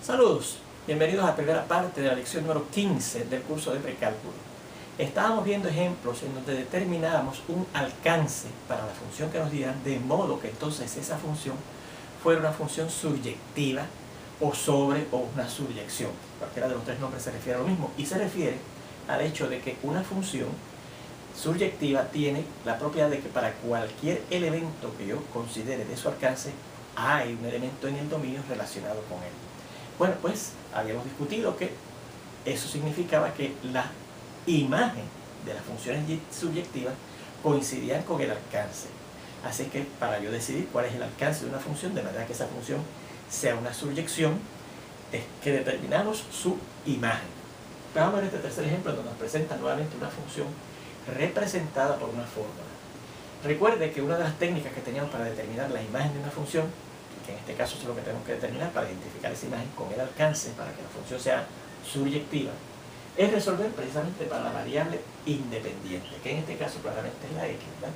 Saludos, bienvenidos a la primera parte de la lección número 15 del curso de precálculo. Estábamos viendo ejemplos en donde determinábamos un alcance para la función que nos dieran, de modo que entonces esa función fuera una función suryectiva o sobre o una suryección. Cualquiera de los tres nombres se refiere a lo mismo y se refiere al hecho de que una función suryectiva tiene la propiedad de que para cualquier elemento que yo considere de su alcance hay un elemento en el dominio relacionado con él. Bueno, pues habíamos discutido que eso significaba que la imagen de las funciones subyectivas coincidían con el alcance. Así que para yo decidir cuál es el alcance de una función, de manera que esa función sea una suryección, es que determinamos su imagen. Vamos a ver este tercer ejemplo donde nos presenta nuevamente una función representada por una fórmula. Recuerde que una de las técnicas que teníamos para determinar la imagen de una función, que en este caso es lo que tenemos que determinar para identificar esa imagen con el alcance, para que la función sea suryectiva, es resolver precisamente para la variable independiente, que en este caso claramente es la x, ¿verdad?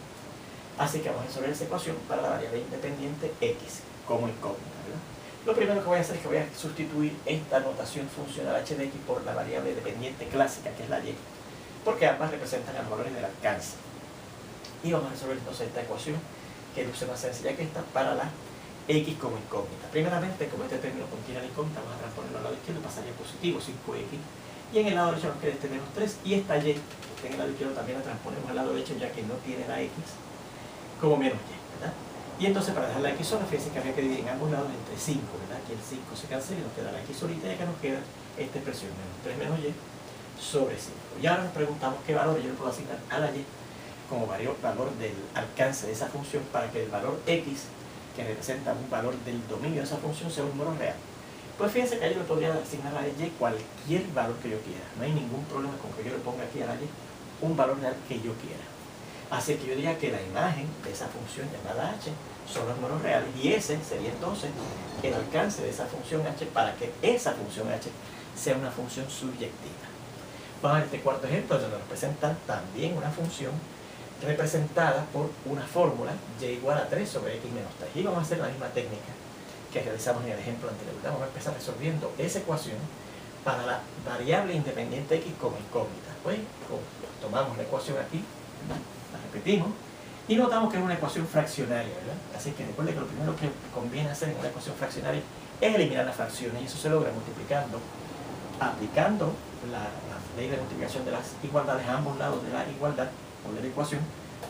Así que vamos a resolver esa ecuación para la variable independiente x como incógnita, ¿verdad? Lo primero que voy a hacer es que voy a sustituir esta notación funcional h de x por la variable dependiente clásica, que es la y, porque ambas representan los valores del alcance. Y vamos a resolver entonces esta ecuación, que luce más sencilla que esta, para la x como incógnita. Primeramente, como este término contiene la incógnita, vamos a transponerlo al lado izquierdo y pasaría positivo 5x. Y en el lado derecho nos queda este menos 3. Y esta y, que en el lado izquierdo también la transponemos al lado derecho, ya que no tiene la x, como menos y, ¿verdad? Y entonces para dejar la x sola, fíjense que había que dividir en ambos lados entre 5, ¿verdad? Aquí el 5 se cancela y nos queda la x solita, y acá nos queda esta expresión, menos 3 menos y sobre 5. Y ahora nos preguntamos qué valor yo le puedo asignar a la y como valor del alcance de esa función, para que el valor x, que representa un valor del dominio de esa función, sea un número real. Pues fíjense que yo le podría asignar a la y cualquier valor que yo quiera. No hay ningún problema con que yo le ponga aquí a la y un valor real que yo quiera. Así que yo diría que la imagen de esa función llamada h son los números reales, y ese sería entonces el alcance de esa función h para que esa función h sea una función subyectiva. Vamos a ver este cuarto ejemplo donde nos presenta también una función representada por una fórmula y igual a 3 sobre x menos 3. Y vamos a hacer la misma técnica que realizamos en el ejemplo anterior. Vamos a empezar resolviendo esa ecuación para la variable independiente x como incógnita. Pues tomamos la ecuación aquí, la repetimos, y notamos que es una ecuación fraccionaria, ¿verdad? Así que recuerde que lo primero que conviene hacer en una ecuación fraccionaria es eliminar las fracciones, y eso se logra multiplicando, aplicando la ley de multiplicación de las igualdades a ambos lados de la igualdad o de la ecuación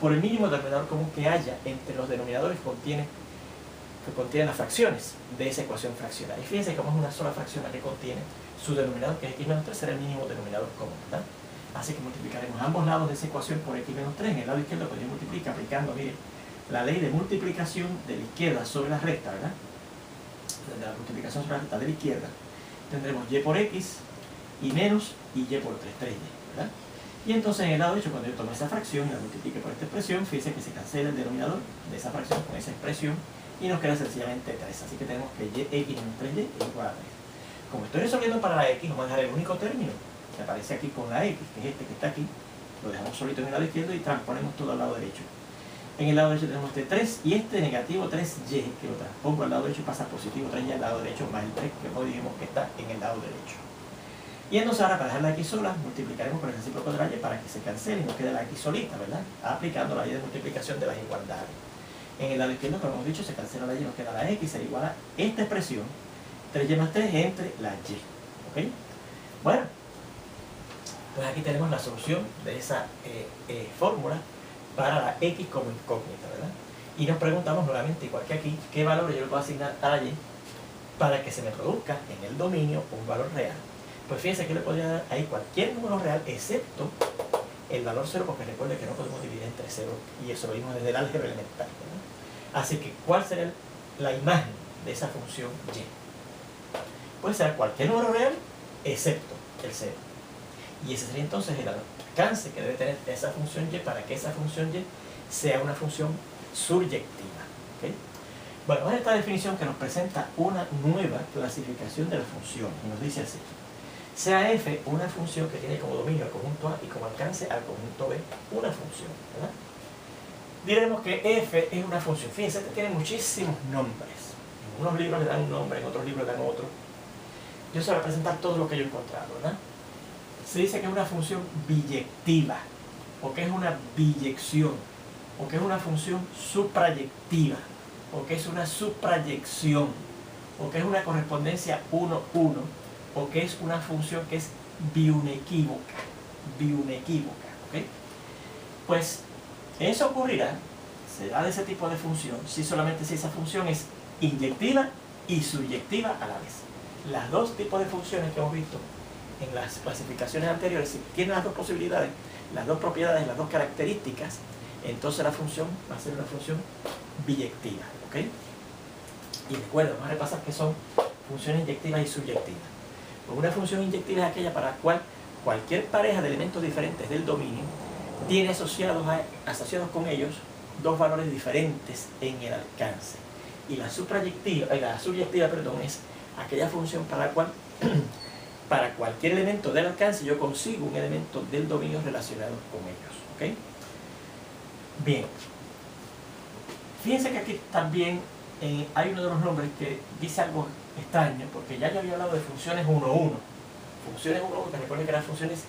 por el mínimo denominador común que haya entre los denominadores que contienen las fracciones de esa ecuación fraccionaria. Y fíjense que como es una sola fracción la que contiene su denominador, que es x menos 3, será el mínimo denominador común, ¿verdad? Así que multiplicaremos ambos lados de esa ecuación por x menos 3. En el lado izquierdo, pues yo multiplico aplicando, mire, la ley de multiplicación de la izquierda sobre la recta, ¿verdad? De la multiplicación sobre la recta de la izquierda, tendremos y por x y menos y por 3, 3y, ¿verdad? Y entonces en el lado derecho, cuando yo tome esa fracción y la multiplique por esta expresión, fíjense que se cancela el denominador de esa fracción con esa expresión y nos queda sencillamente 3. Así que tenemos que x menos 3y es igual a 3. Como estoy resolviendo para la x, vamos a dejar el único término que aparece aquí con la x, que es este que está aquí, lo dejamos solito en el lado izquierdo y transponemos todo al lado derecho. En el lado derecho tenemos este 3 y este negativo 3y, que lo transpongo al lado derecho y pasa positivo 3y al lado derecho, más el 3 que hoy dijimos que está en el lado derecho. Y entonces ahora para dejar la x sola, multiplicaremos por el recíproco de la y para que se cancele y nos quede la x solita, ¿verdad? Aplicando la ley de multiplicación de las igualdades. En el lado izquierdo, como hemos dicho, se cancela la y, nos queda la x, se iguala a esta expresión, 3y más 3 entre la y. ¿Ok? Bueno, pues aquí tenemos la solución de esa fórmula para la x como incógnita, ¿verdad? Y nos preguntamos nuevamente, igual que aquí, qué valor yo le puedo asignar a la y para que se me produzca en el dominio un valor real. Pues fíjense que le podría dar ahí cualquier número real excepto el valor 0, porque recuerde que no podemos dividir entre 0, y eso lo vimos desde el álgebra elemental, ¿verdad? Así que, ¿cuál será la imagen de esa función y? Puede ser cualquier número real excepto el 0. Y ese sería entonces el alcance que debe tener esa función y para que esa función y sea una función suryectiva. ¿Okay? Bueno, ahora esta definición que nos presenta una nueva clasificación de la función, y nos dice así: sea f una función que tiene como dominio al conjunto A y como alcance al conjunto B una función, ¿verdad? Diremos que f es una función. Fíjense que tiene muchísimos nombres. En unos libros le dan un nombre, en otros libros le dan otro. yo se voy a presentar todo lo que yo he encontrado, ¿verdad? Se dice que es una función biyectiva, o que es una biyección, o que es una función suprayectiva, o que es una suprayección, o que es una correspondencia 1-1, o que es una función que es biunequívoca, ¿ok? Pues eso ocurrirá, será de ese tipo de función, si solamente si esa función es inyectiva y subyectiva a la vez. Las dos tipos de funciones que hemos visto en las clasificaciones anteriores, si tienen las dos posibilidades, las dos propiedades, las dos características, entonces la función va a ser una función biyectiva, ¿ok? Y recuerda, vamos a repasar que son funciones inyectivas y subyectivas. Pues una función inyectiva es aquella para la cual cualquier pareja de elementos diferentes del dominio tiene asociados con ellos dos valores diferentes en el alcance. Y la subyectiva, es aquella función para la cual para cualquier elemento del alcance yo consigo un elemento del dominio relacionado con ellos, ¿ok? Bien, fíjense que aquí también hay uno de los nombres que dice algo extraño, porque ya yo había hablado de funciones 1-1. Funciones 1-1, que recuerden que eran funciones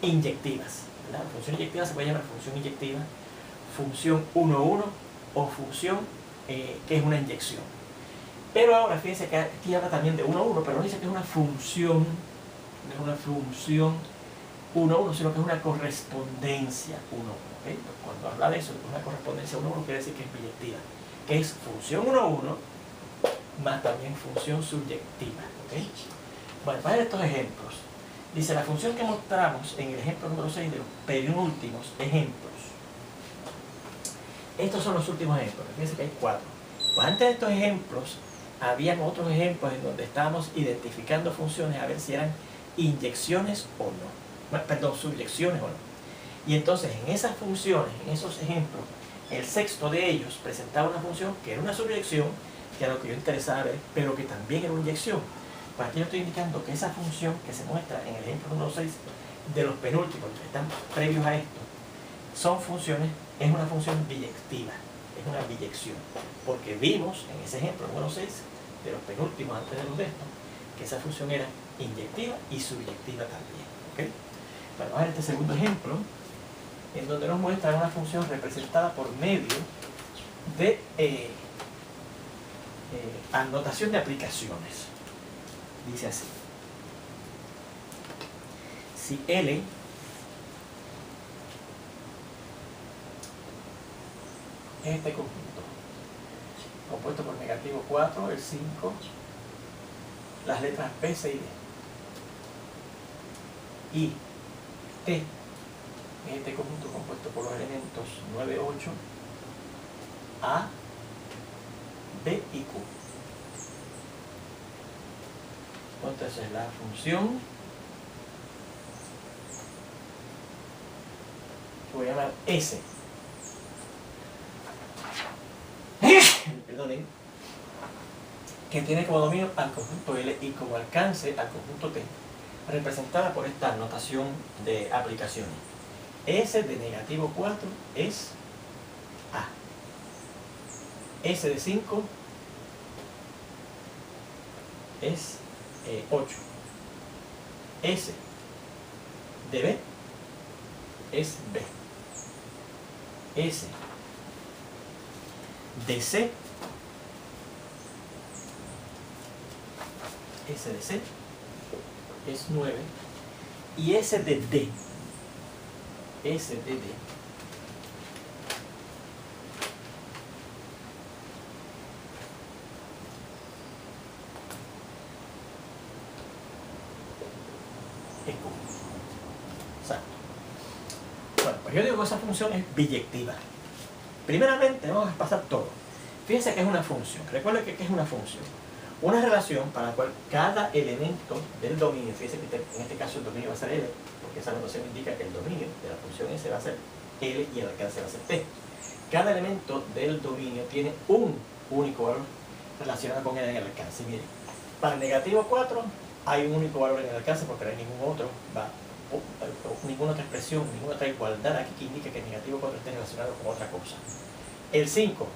inyectivas, ¿verdad? La función inyectiva se puede llamar función inyectiva, función 1-1 o función que es una inyección. Pero ahora fíjense que aquí habla también de 1-1, pero no dice que es una función, no es una función 1-1, sino que es una correspondencia 1-1. ¿Okay? Cuando habla de eso, de una correspondencia 1-1, quiere decir que es biyectiva, que es función 1-1 más también función subyectiva. ¿Okay? Bueno, para estos ejemplos, dice la función que mostramos en el ejemplo número 6 de los penúltimos ejemplos. Estos son los últimos ejemplos, fíjense que hay 4. Pues antes de estos ejemplos, habían otros ejemplos en donde estábamos identificando funciones a ver si eran inyecciones o no. Perdón, subyecciones o no. Y entonces en esas funciones, en esos ejemplos, el sexto de ellos presentaba una función que era una subyección, que era lo que yo interesaba ver, pero que también era una inyección. Pues aquí yo estoy indicando que esa función que se muestra en el ejemplo número 6 de los penúltimos, que están previos a esto, son funciones, es una función biyectiva, es una biyección. Porque vimos en ese ejemplo número 6 de los penúltimos antes de los de estos, que esa función era inyectiva y subyectiva también. ¿Okay? Bueno, vamos a ver este segundo ejemplo, en donde nos muestra una función representada por medio de anotación de aplicaciones. Dice así: si L es este conjunto compuesto por negativo 4, el 5, las letras B, C y D, y T es este conjunto compuesto por los elementos 9, 8, A, B y Q. Entonces la función que voy a llamar S, perdonen, que tiene como dominio al conjunto L y como alcance al conjunto T, representada por esta notación de aplicaciones. S de negativo 4 es A. S de 5 es 8. S de B es B. S de C, S de C es 9, y S de D, S de D es Q. Exacto. Bueno, pues yo digo que esa función es biyectiva. Primeramente vamos a pasar todo. Fíjense que es una función. Recuerden que es una función. Una relación para la cual cada elemento del dominio, fíjense que en este caso el dominio va a ser L, porque esa notación indica que el dominio de la función S va a ser L y el alcance va a ser T. Cada elemento del dominio tiene un único valor relacionado con L en el alcance. Miren, para el negativo 4 hay un único valor en el alcance porque no hay ningún otro, ninguna otra expresión, ninguna otra igualdad aquí que indique que el negativo 4 esté relacionado con otra cosa. El 5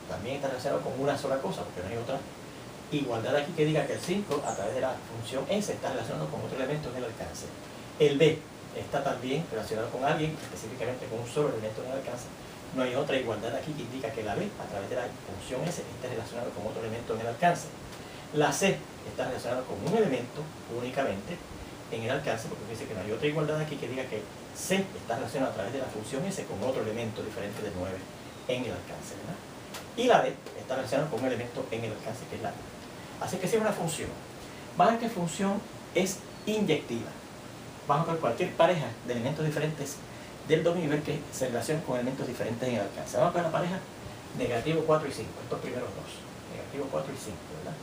también está relacionado con una sola cosa porque no hay otra igualdad aquí que diga que el 5 a través de la función S está relacionado con otro elemento en el alcance. El B está también relacionado con alguien, específicamente con un solo elemento en el alcance. No hay otra igualdad aquí que indica que la B a través de la función S está relacionado con otro elemento en el alcance. La C está relacionada con un elemento únicamente en el alcance, porque dice que no hay otra igualdad aquí que diga que C está relacionado a través de la función S con otro elemento diferente de 9 en el alcance, ¿verdad? Y la D está relacionada con un elemento en el alcance que es la D. Así que si es una función, vamos a ver qué función es inyectiva. Vamos a ver cualquier pareja de elementos diferentes del dominio y ver que se relacionan con elementos diferentes en el alcance. Vamos a ver la pareja negativo 4 y 5, estos primeros dos, negativo 4 y 5, ¿verdad?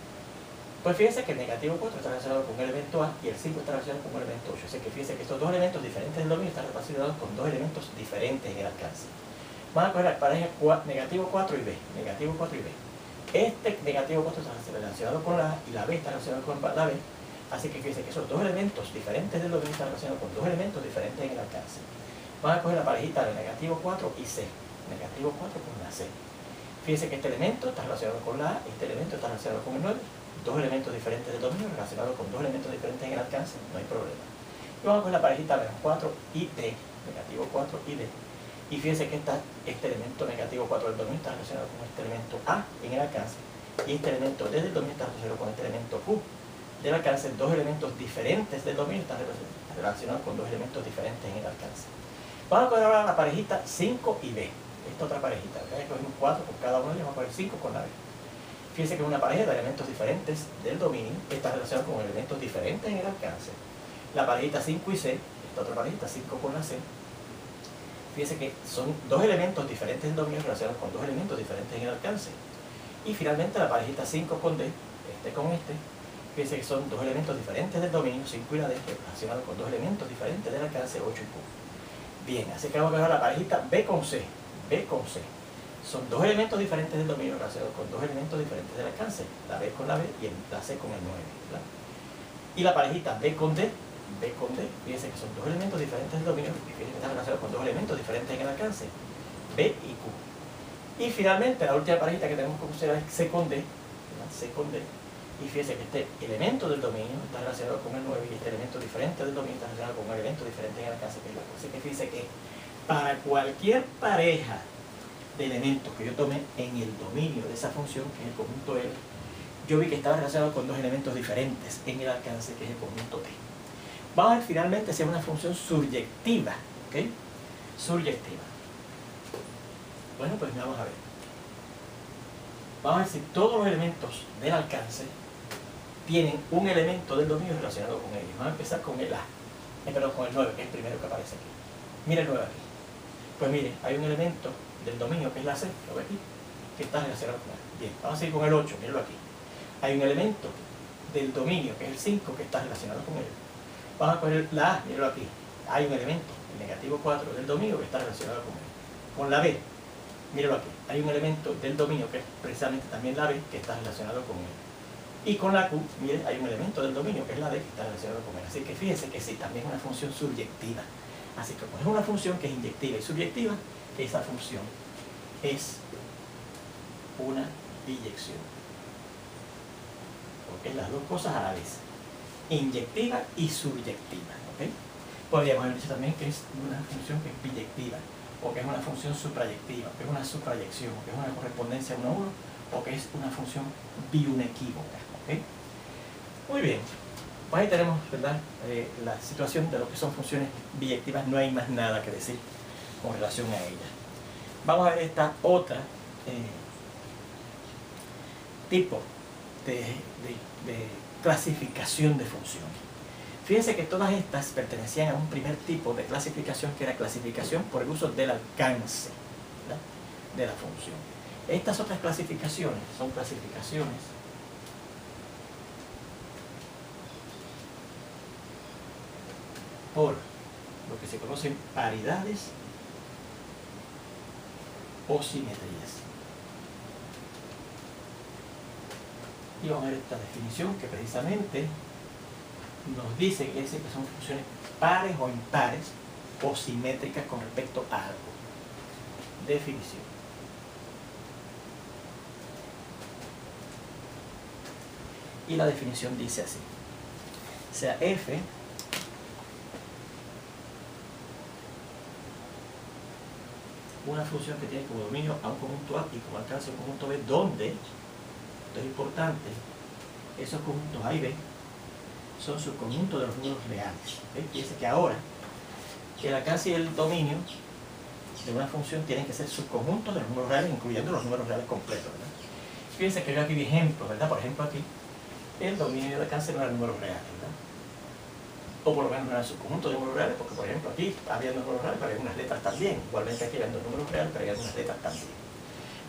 Pues fíjense que el negativo 4 está relacionado con un elemento A y el 5 está relacionado con un elemento 8. Así que fíjense que estos dos elementos diferentes del dominio están relacionados con dos elementos diferentes en el alcance. Vamos a coger la pareja negativo 4 y B. Negativo 4 y B. Este negativo 4 está relacionado con la A y la B está relacionado con la B. Así que fíjense que esos dos elementos diferentes del dominio están relacionados con dos elementos diferentes en el alcance. Vamos a coger la parejita de negativo 4 y C. Negativo 4 con la C. Fíjense que este elemento está relacionado con la A, este elemento está relacionado con el 9. Dos elementos diferentes del dominio relacionados con dos elementos diferentes en el alcance, no hay problema. Y vamos con la parejita menos 4 y D, negativo 4 y D. Y fíjense que este elemento negativo 4 del dominio está relacionado con este elemento A en el alcance, y este elemento D del dominio está relacionado con este elemento Q del alcance. Dos elementos diferentes del dominio están relacionados con dos elementos diferentes en el alcance. Vamos a coger ahora la parejita 5 y B, esta otra parejita, ¿verdad? Cogemos 4 con cada uno y vamos a coger 5 con la B. Fíjense que es una pareja de elementos diferentes del dominio que está relacionada con elementos diferentes en el alcance. La parejita 5 y C, esta otra parejita 5 con la C, fíjense que son dos elementos diferentes del dominio relacionados con dos elementos diferentes en el alcance. Y finalmente la parejita 5 con D, este con este, fíjense que son dos elementos diferentes del dominio, 5 y la D, relacionados con dos elementos diferentes del alcance, 8 y Q. Bien, así que vamos a ver la parejita B con C, B con C. Son dos elementos diferentes del dominio relacionados con dos elementos diferentes del alcance, la B con la B y la C con el 9, ¿verdad? Y la parejita B con D, fíjense que son dos elementos diferentes del dominio, y fíjense que están relacionados con dos elementos diferentes en el alcance, B y Q. Y finalmente la última parejita que tenemos que considerar es C con D, ¿verdad? C con D. Y fíjense que este elemento del dominio está relacionado con el 9 y este elemento diferente del dominio está relacionado con un elemento diferente en el alcance que es la Q. Así que fíjense que para cualquier pareja de elementos que yo tome en el dominio de esa función, que es el conjunto L, yo vi que estaba relacionado con dos elementos diferentes en el alcance, que es el conjunto T. Vamos a ver finalmente si es una función suryectiva, ¿ok? Suryectiva. Bueno, pues vamos a ver. Vamos a ver si todos los elementos del alcance tienen un elemento del dominio relacionado con ellos. Vamos a empezar con el A, perdón, con el 9, que es el primero que aparece aquí. Mira el 9 aquí. Pues mire, hay un elemento del dominio que es la C, lo ve aquí, que está relacionado con él. Bien, vamos a seguir con el 8, míralo aquí. Hay un elemento del dominio que es el 5 que está relacionado con él. Vamos a poner la A, míralo aquí. Hay un elemento, el negativo 4 del dominio que está relacionado con él. Con la B, míralo aquí. Hay un elemento del dominio que es precisamente también la B que está relacionado con él. Y con la Q, mire, hay un elemento del dominio que es la D que está relacionado con él. Así que fíjense que sí, también es una función subyectiva. Así que como es una función que es inyectiva y subyectiva, esa función es una biyección. Porque es las dos cosas a la vez. Inyectiva y subyectiva. ¿Okay? Podríamos haber dicho también que es una función que es biyectiva, o que es una función suprayectiva, que es una suprayección, o que es una correspondencia 1 a 1, o que es una función biunequívoca. ¿Okay? Muy bien. Pues ahí tenemos, ¿verdad? La situación de lo que son funciones biyectivas. No hay más nada que decir con relación a ellas. Vamos a ver esta otra tipo de clasificación de funciones. Fíjense que todas estas pertenecían a un primer tipo de clasificación, que era clasificación por el uso del alcance, ¿verdad? De la función. Estas otras clasificaciones son clasificaciones por lo que se conocen paridades o simetrías. Y vamos a ver esta definición que precisamente nos dice que son funciones pares o impares o simétricas con respecto a algo. Definición. Y la definición dice así. O sea, f una función que tiene como dominio a un conjunto A y como alcance un conjunto B, donde, esto es importante, esos conjuntos A y B son subconjuntos de los números reales. Fíjense que ahora el alcance y el dominio de una función tienen que ser subconjuntos de los números reales, incluyendo los números reales completos, ¿verdad? Fíjense que yo aquí vi ejemplos, ¿verdad? Por ejemplo, aquí el dominio y el alcance no eran números reales, ¿verdad? O por lo menos no eran subconjuntos de números reales, porque por ejemplo aquí había números reales, pero hay unas letras también. Igualmente aquí había números reales, pero hay unas letras también.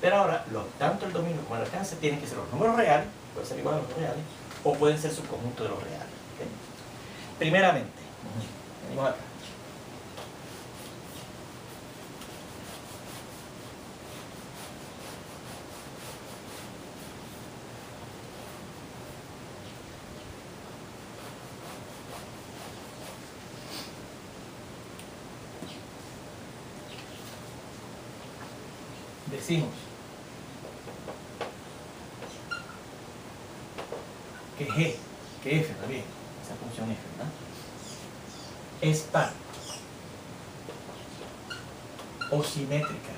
Pero ahora, tanto el dominio como el alcance tienen que ser los números reales, pueden ser iguales a los reales, o pueden ser subconjuntos de los reales. ¿Okay? Primeramente, venimos acá. Decimos que G, que F también, esa función F, ¿verdad? Es par o simétrica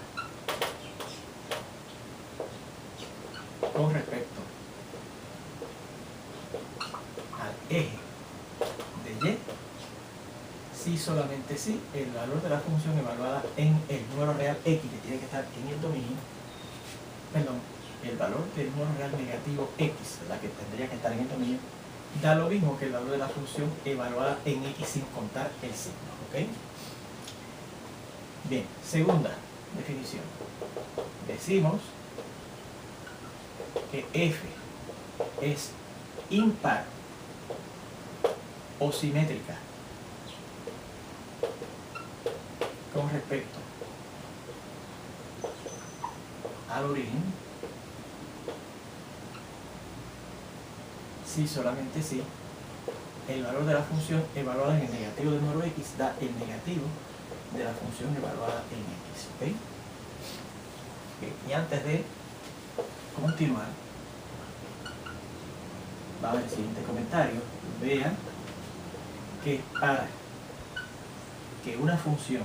con respecto al eje de Y, si solamente si el valor de la función evaluada en el número real X, que tiene que estar en el dominio, perdón, el valor del número real negativo X, la que tendría que estar en el dominio, da lo mismo que el valor de la función evaluada en X sin contar el signo. ¿Ok? Bien, segunda definición. Decimos que F es impar o simétrica con respecto al origen, si solamente si el valor de la función evaluada en el negativo del número X da el negativo de la función evaluada en X. ¿Okay? Bien, y antes de continuar, va al siguiente comentario. Vean que para que una función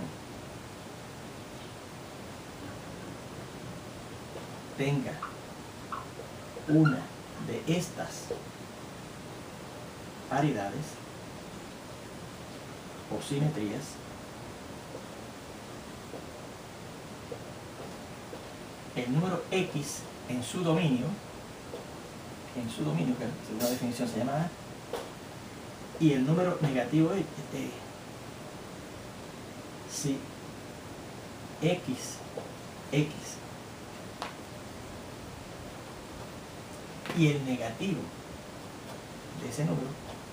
tenga una de estas paridades o simetrías, el número X en su dominio, que según la definición se llama A, y el número negativo si X y el negativo de ese número,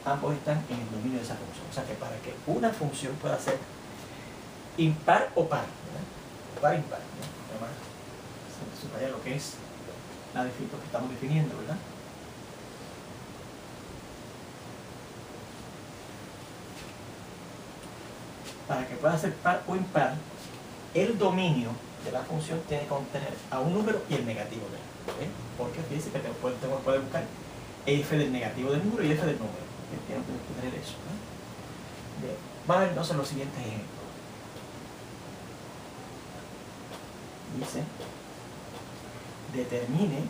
ambos están en el dominio de esa función. O sea que para que una función pueda ser impar o par, ¿verdad? Par impar, ¿no? Además, se subraya lo que es lo que estamos definiendo, ¿verdad? Para que pueda ser par o impar, el dominio de la función tiene que contener a un número y el negativo de él. ¿Okay? Porque fíjense que tengo que buscar f del negativo del número y f del número. Tengo que tener eso, ¿no? Bien, vamos a ver entonces los siguientes ejemplos. Dice, determine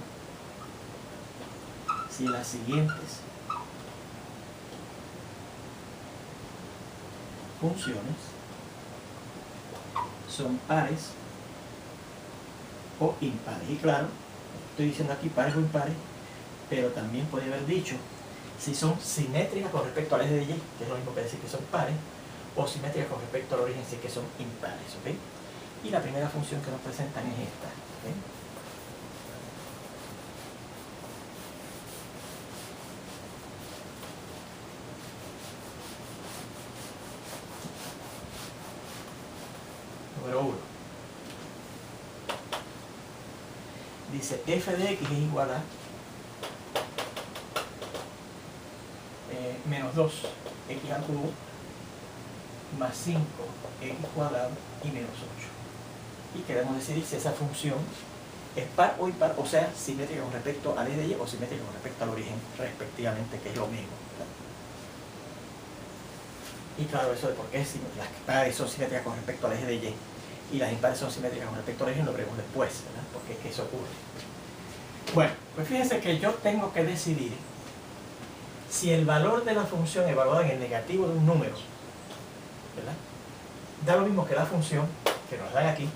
si las siguientes funciones son pares o impares. Y claro, estoy diciendo aquí pares o impares, pero también podría haber dicho si son simétricas con respecto al eje de Y, que es lo mismo que decir que son pares, o simétricas con respecto al origen, si es que son impares. ¿Okay? Y la primera función que nos presentan es esta. ¿Okay? Número 1. Dice f de x es igual a menos 2 x al cubo más 5 x cuadrado y menos 8. Y queremos decidir si esa función es par o impar, o sea, simétrica con respecto al eje de Y o simétrica con respecto al origen, respectivamente, que es lo mismo, ¿verdad? Y claro, eso de por qué las pares son simétricas con respecto al eje de Y y las impares son simétricas con respecto al origen lo veremos después, ¿verdad? Porque es que eso ocurre. Bueno, pues fíjense que yo tengo que decidir si el valor de la función evaluada en el negativo de un número, ¿verdad?, da lo mismo que la función que nos dan aquí,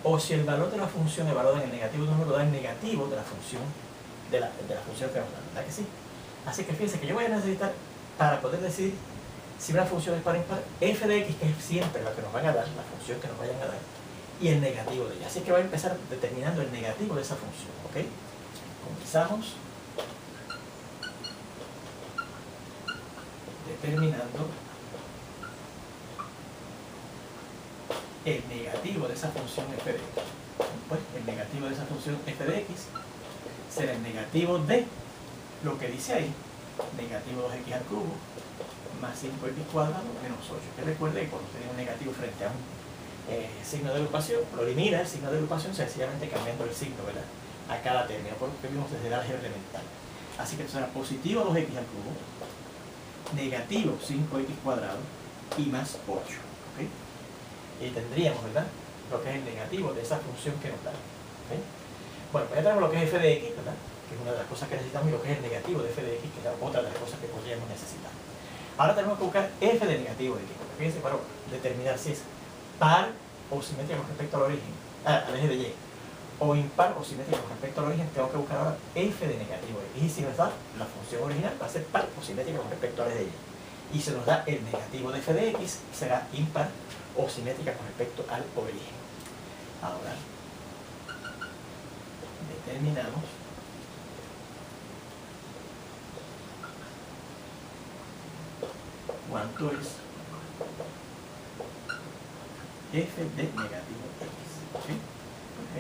o si el valor de la función evaluada en el negativo de un número da el negativo de la función de la función que nos dan, ¿verdad que sí? Así que fíjense que yo voy a necesitar, para poder decidir si una función es par o impar, f de x, que es siempre la que nos van a dar, la función que nos vayan a dar, y el negativo de ella. Así que voy a empezar determinando el negativo de esa función, ¿ok? Comenzamos determinando el negativo de esa función f de x. Pues el negativo de esa función f de x será el negativo de lo que dice ahí, negativo 2x al cubo más 5x cuadrado menos 8. Que recuerde que cuando tiene un negativo frente a un signo de agrupación, lo elimina el signo de agrupación sencillamente cambiando el signo, ¿verdad?, a cada término, por lo que vimos desde el álgebra elemental. Así que esto será positivo 2x al cubo, negativo 5x cuadrado y más 8. ¿Okay? Y tendríamos, ¿verdad?, lo que es el negativo de esa función que nos da. ¿Okay? Bueno, pues ya tenemos lo que es f de x, ¿verdad?, que es una de las cosas que necesitamos, y lo que es el negativo de f de x, que es otra de las cosas que podríamos necesitar. Ahora tenemos que buscar f de negativo de x. Fíjense, para determinar si es par o simétrica con respecto al origen, al eje de y, o impar o simétrica con respecto al origen, tengo que buscar ahora f de negativo de x. Y si nos da la función original, va a ser par o simétrica con respecto al eje de y. Y si nos da el negativo de f de x, será impar o simétrica con respecto al origen. Ahora, determinamos cuánto es f de negativo x. ¿Sí?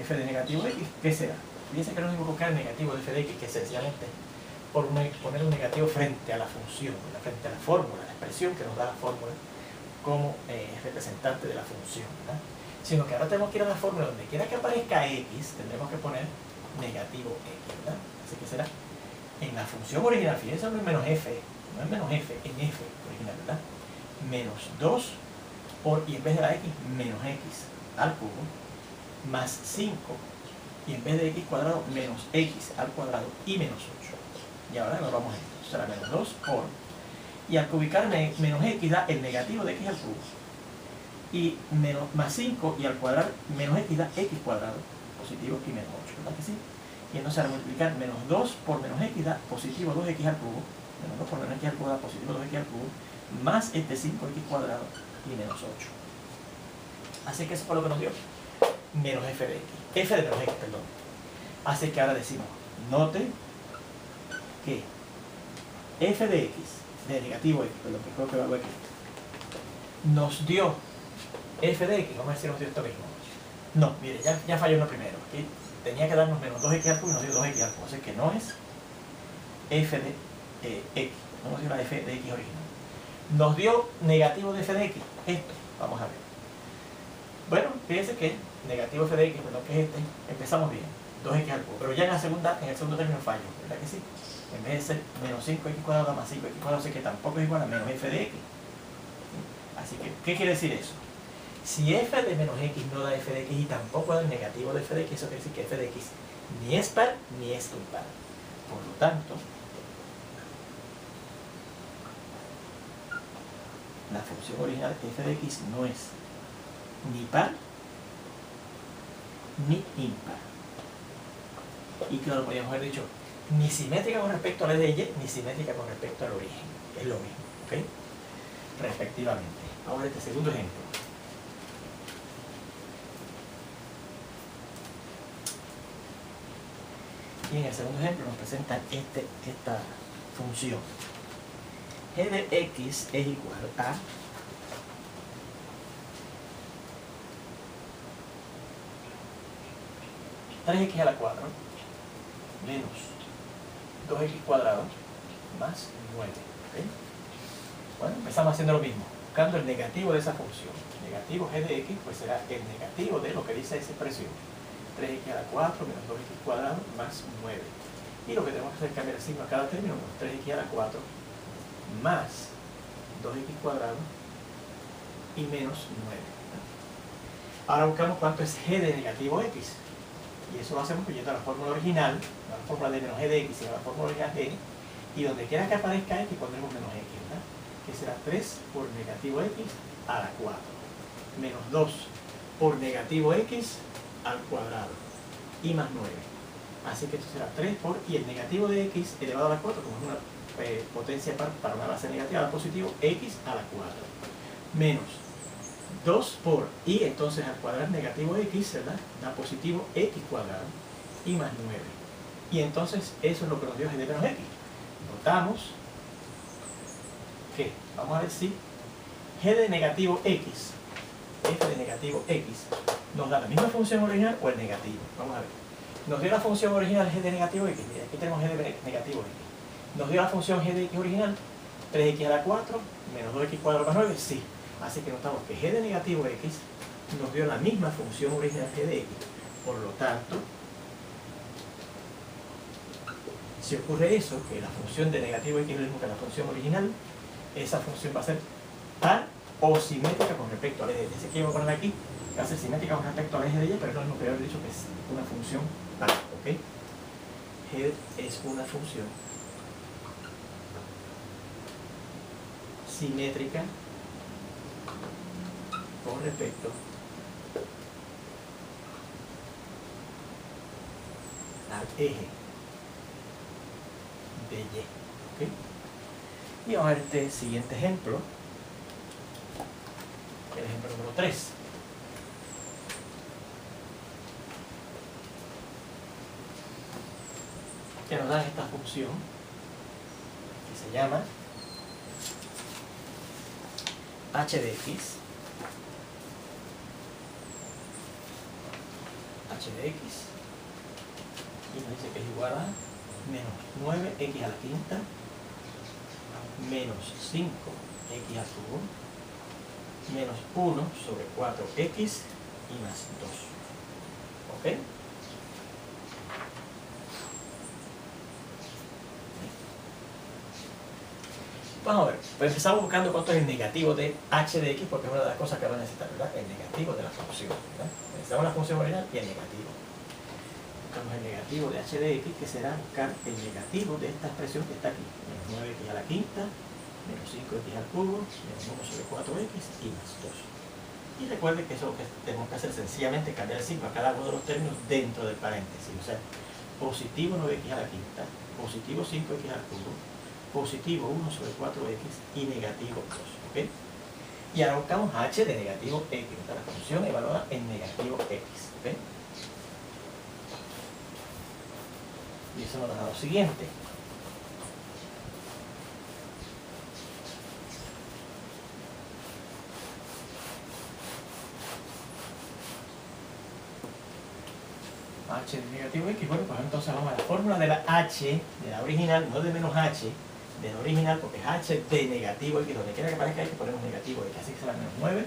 F de negativo x, ¿qué será? Fíjense que no es buscar el negativo de f de x, que sencillamente por poner un negativo frente a la función, frente a la fórmula, la expresión que nos da la fórmula como representante de la función, ¿verdad? Sino que ahora tenemos que ir a la fórmula donde quiera que aparezca x, tendremos que poner negativo x, ¿verdad? Así que será en la función original, fíjense, no es menos f, no es menos f, en f original, ¿verdad? Menos 2 y en vez de la x, menos x al cubo, más 5, y en vez de x cuadrado, menos x al cuadrado y menos 8. Y ahora nos vamos a esto, será menos 2 por, y al cubicar menos x da el negativo de x al cubo, y más 5, y al cuadrar menos x da x cuadrado, positivo y menos 8, ¿verdad que sí? Y entonces al multiplicar menos 2 por menos x da positivo 2x al cubo, menos 2 por menos x al cubo da positivo 2x al cubo, más este 5x cuadrado y menos 8. Así que eso fue lo que nos dio menos f de x, f de menos x, perdón. Así que ahora decimos, note que f de x, de negativo x, perdón, que creo que valgo aquí, nos dio f de x, vamos a ver si nos dio esto mismo. No, mire, ya falló uno primero. Aquí tenía que darnos menos 2x al cubo y nos dio 2x al cubo, así que no es f de x, no nos dio la f de x original. Nos dio negativo de f de x, esto, vamos a ver. Bueno, fíjense que negativo f de x, perdón, que es este, empezamos bien, 2x al cubo, pero ya en el segundo término fallo, ¿verdad que sí? En vez de ser menos 5x cuadrado más 5x cuadrado, sé que tampoco es igual a menos f de x. Así que, ¿qué quiere decir eso? Si f de menos x no da f de x y tampoco da el negativo de f de x, eso quiere decir que f de x ni es par ni es impar. Por lo tanto, la función original f de x no es ni par ni impar. Y claro, podríamos haber dicho ni simétrica con respecto a la de y, ni simétrica con respecto al origen, que es lo mismo, ¿ok? Respectivamente. Ahora este segundo ejemplo. Y en el segundo ejemplo nos presentan esta función. G de x es igual a (3x a la 4) menos 2x cuadrado más 9. ¿Okay? Bueno, empezamos haciendo lo mismo, buscando el negativo de esa función. Negativo g de x, pues será el negativo de lo que dice esa expresión, 3x a la 4 menos 2x cuadrado más 9. Y lo que tenemos que hacer es cambiar el signo a cada término, menos 3x a la 4 más 2x cuadrado y menos 9. Ahora buscamos cuánto es g de negativo x. Y eso lo hacemos yendo a la fórmula original, a la fórmula de menos g de x y a la fórmula original g. Y donde quiera que aparezca x pondremos menos x, ¿verdad? Que será 3 por negativo x a la 4. Menos 2 por negativo x al cuadrado. Y más 9. Así que esto será 3 por, y el negativo de x elevado a la 4, como es una potencia para una base negativa, da positivo, x a la 4. Menos 2 por, y entonces al cuadrado negativo x, ¿verdad? Da positivo x cuadrado y más 9. Y entonces eso es lo que nos dio g de menos x. Notamos que, vamos a ver si g de negativo x, f de negativo x, nos da la misma función original o el negativo. Vamos a ver. Nos dio la función original g de negativo x. Mira, aquí tenemos g de negativo x. Nos dio la función g de x original, 3x a la 4 menos 2x cuadrado más 9, sí. Así que notamos que g de negativo x nos dio la misma función original g de x. Por lo tanto, si ocurre eso, que la función de negativo x es lo mismo que la función original, esa función va a ser par o simétrica con respecto al eje de y. Así que yo voy a poner aquí, va a ser simétrica con respecto al eje de y, pero es lo mismo que haber dicho que es una función par, ¿ok? G es una función simétrica con respecto al eje de y. ¿Okay? Y vamos a ver este siguiente ejemplo, el ejemplo número 3. Que nos da esta función que se llama h de x, y nos dice que es igual a menos 9x a la quinta menos 5x al cubo menos 1 sobre 4x y más 2. ¿Ok? Vamos a ver, pues empezamos buscando cuánto es el negativo de h de x, porque es una de las cosas que van a necesitar, ¿verdad? El negativo de la función, ¿verdad? Necesitamos la función original y el negativo. Buscamos el negativo de h de x, que será buscar el negativo de esta expresión que está aquí. Menos 9x a la quinta, menos 5x al cubo, menos 1 sobre 4x y más 2. Y recuerden que eso lo que tenemos que hacer sencillamente cambiar el signo a cada uno de los términos dentro del paréntesis. O sea, positivo 9x a la quinta, positivo 5x al cubo, positivo 1 sobre 4x y negativo 2. ¿Okay? Y ahora buscamos h de negativo x, la función evaluada en negativo x. ¿Okay? Y eso nos da lo siguiente. H de negativo x, bueno, pues entonces vamos a la fórmula de la h, de la original, no de menos h, de la original, porque es h de negativo x, donde quiera que aparezca x ponemos negativo x, así que será menos 9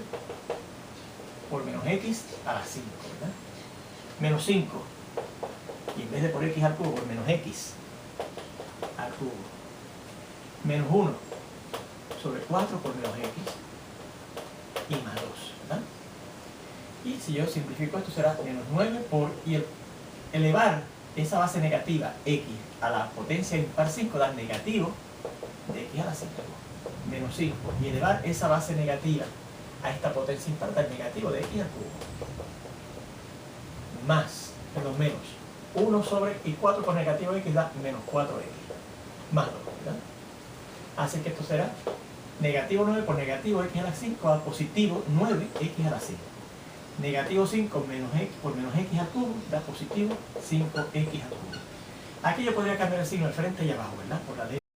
por menos x a la 5, ¿verdad? Menos 5, y en vez de por x al cubo, por menos x al cubo, menos 1 sobre 4 por menos x y más 2, ¿verdad? Y si yo simplifico esto será menos 9 por, y el elevar esa base negativa x a la potencia impar 5 da negativo de x a la 5 menos 5, y elevar esa base negativa a esta potencia impar da negativo de x al cubo más, perdón, menos 1 sobre, y 4 por negativo x da menos 4x más 2, ¿verdad? Así que esto será negativo 9 por negativo x a la 5 a positivo 9x a la 5. Negativo 5 menos x por menos x al cubo da positivo 5x al cubo. Aquí yo podría cambiar el signo de frente y abajo, ¿verdad? Por la ley